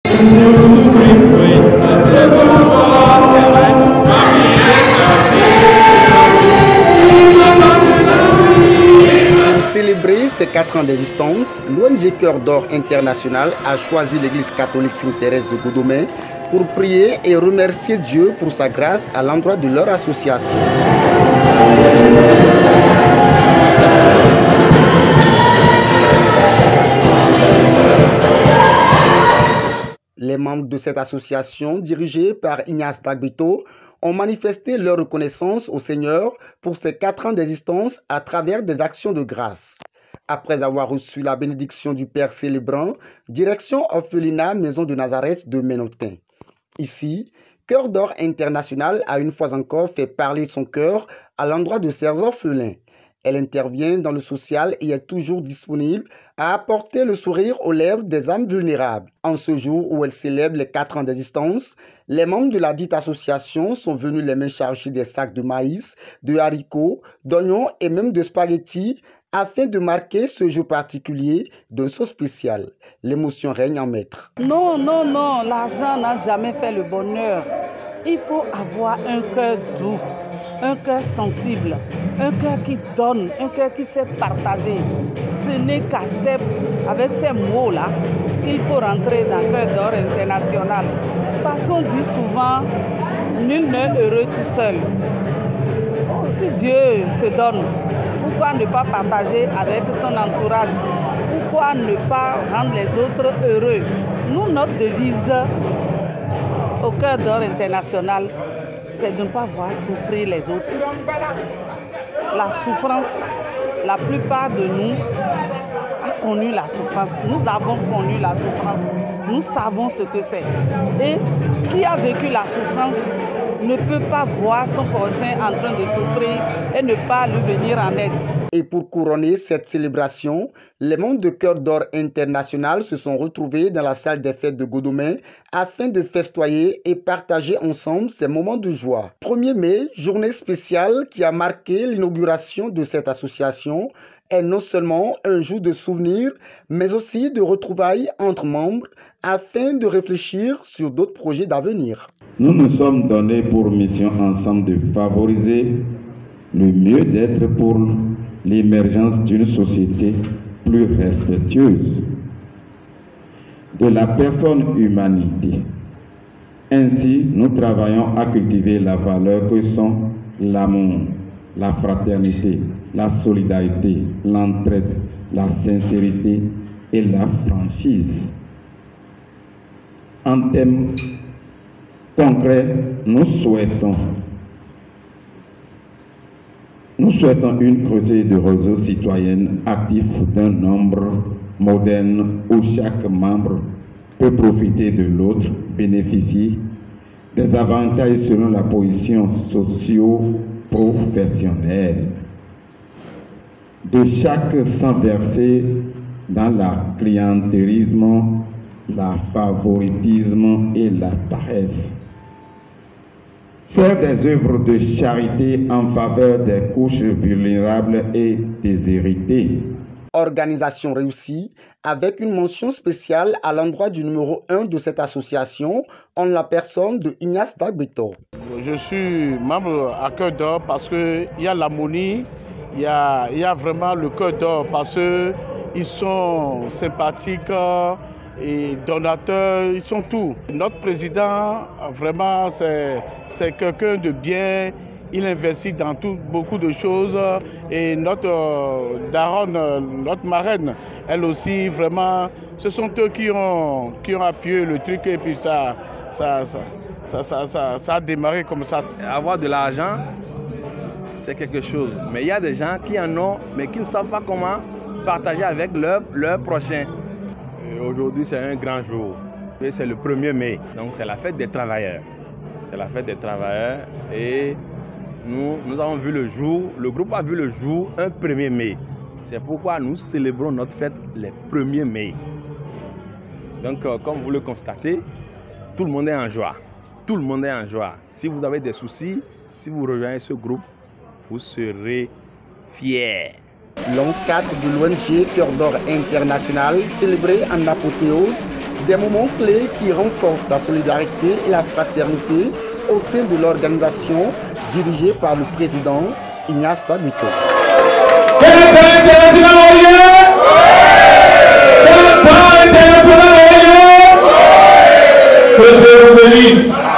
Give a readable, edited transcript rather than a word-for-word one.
Pour célébrer ces 4 ans d'existence, l'ONG Cœur d'Or International a choisi l'église catholique Sainte-Thérèse de Godomè pour prier et remercier Dieu pour sa grâce à l'endroit de leur association. Les membres de cette association, dirigée par Ignace Dagbito, ont manifesté leur reconnaissance au Seigneur pour ces 4 ans d'existence à travers des actions de grâce. Après avoir reçu la bénédiction du Père célébrant, direction orphelinat Maison de Nazareth de Ménotin. Ici, Cœur d'Or International a une fois encore fait parler de son cœur à l'endroit de ses orphelins. Elle intervient dans le social et est toujours disponible à apporter le sourire aux lèvres des âmes vulnérables. En ce jour où elle célèbre les 4 ans d'existence, les membres de la dite association sont venus les mains chargées des sacs de maïs, de haricots, d'oignons et même de spaghettis afin de marquer ce jour particulier d'un saut spécial. L'émotion règne en maître. Non, non, non, l'argent n'a jamais fait le bonheur. Il faut avoir un cœur doux, un cœur sensible, un cœur qui donne, un cœur qui sait partager. Ce n'est avec ces mots-là qu'il faut rentrer dans Cœur d'Or International. Parce qu'on dit souvent, nul n'est heureux tout seul. Si Dieu te donne, pourquoi ne pas partager avec ton entourage? Pourquoi ne pas rendre les autres heureux? Nous, notre devise au Cœur d'Or International, c'est de ne pas voir souffrir les autres. La souffrance, la plupart de nous a connu la souffrance. Nous avons connu la souffrance. Nous savons ce que c'est. Et qui a vécu la souffrance ne peut pas voir son prochain en train de souffrir et ne pas lui venir en aide. Et pour couronner cette célébration, les membres de Cœur d'Or International se sont retrouvés dans la salle des fêtes de Godomè afin de festoyer et partager ensemble ces moments de joie. 1er mai, journée spéciale qui a marqué l'inauguration de cette association, est non seulement un jour de souvenir, mais aussi de retrouvailles entre membres afin de réfléchir sur d'autres projets d'avenir. Nous nous sommes donnés pour mission ensemble de favoriser le mieux-être pour l'émergence d'une société plus respectueuse de la personne humanité. Ainsi, nous travaillons à cultiver la valeur que sont l'amour, la fraternité, la solidarité, l'entraide, la sincérité et la franchise. En thème concret, nous souhaitons une creusée de réseaux citoyens actifs d'un nombre moderne où chaque membre peut profiter de l'autre, bénéficier des avantages selon la position socio-professionnelle de chaque sans verser dans la clientélisme, la favoritisme et la paresse. Faire des œuvres de charité en faveur des couches vulnérables et déshéritées. Organisation réussie avec une mention spéciale à l'endroit du numéro 1 de cette association en la personne de Ignace Dagbito. Je suis membre à Cœur d'Or parce qu'il y a l'harmonie, il y a vraiment le Cœur d'Or parce qu'ils sont sympathiques et donateurs, ils sont tout. Notre président, vraiment, c'est quelqu'un de bien. Il investit dans beaucoup de choses et notre daronne, notre marraine, elle aussi, vraiment, ce sont eux qui ont appuyé le truc et puis ça a démarré comme ça. Avoir de l'argent, c'est quelque chose. Mais il y a des gens qui en ont, mais qui ne savent pas comment partager avec leur prochain. Aujourd'hui, c'est un grand jour. C'est le 1er mai, donc c'est la fête des travailleurs. C'est la fête des travailleurs et nous avons vu le jour, le groupe a vu le jour un 1er mai. C'est pourquoi nous célébrons notre fête les 1er mai. Donc, comme vous le constatez, tout le monde est en joie. Tout le monde est en joie. Si vous avez des soucis, si vous rejoignez ce groupe, vous serez fiers. L'an 4 de l'ONG Cœur d'Or International célébré en apothéose des moments clés qui renforcent la solidarité et la fraternité au sein de l'organisation dirigée par le président Ignace Dagbito. Que Dieu vous bénisse.